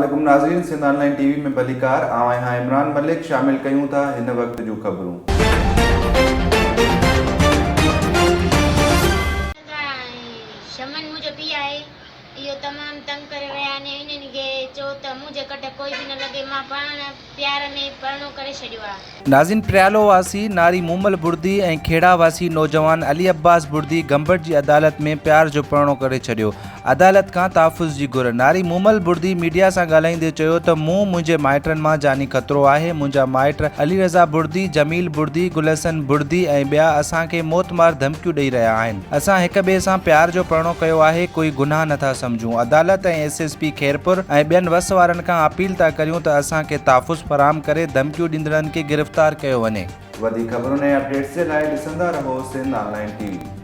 अस्सलामुअलैकुम नाज़रीन, Sindh online TV में भलीकार आवां हां इमरान मलिक। शामिल कयूं था हिन वक्त जूं ख़बरूं। शमन मुझे पिया है इहो तमाम तंग करे रहा ने इन्हनि खे चो त मुझे कटे कोई भी न लगे मां पाण प्यार में परणो करे छॾियो आहे। नाज़रीन, प्रियालो वासी नारी मूमल बुर्दी ऐं खेड़ा वासी नौजवान अली अब्बास बुर्दी गंबट जी अदालत में प्यार जो परणो करे छॾियो। अदालत खां तहफ़ुज़ जी घुर। नारी मूमल बुर्दी मीडिया सां ॻाल्हाईंदे चयो त मूं मुंहिंजे माइटनि मां जानी ख़तरो आहे। मुंहिंजा माइट अली रज़ा बुर्दी, जमील बुर्दी, गुलहसन बुर्दी ऐं ॿिया असांखे मौतमार धमकियूं ॾेई रहिया आहिनि। असां हिक ॿिए सां प्यार जो परणो कयो आहे, कोई गुनाह नथा सम्झूं। अदालत ऐं SSP खैरपुर ऐं ॿियनि वस वारनि खां अपील था करियूं त असांखे तहफ़ुज़ फराहम करे धमकियूं ॾींदड़नि खे गिरफ़्तार कयो वञे। वधीक ख़बरुनि ऐं अपडेट्स जे लाइ ॾिसंदा रहो सिंध ऑनलाइन टीवी।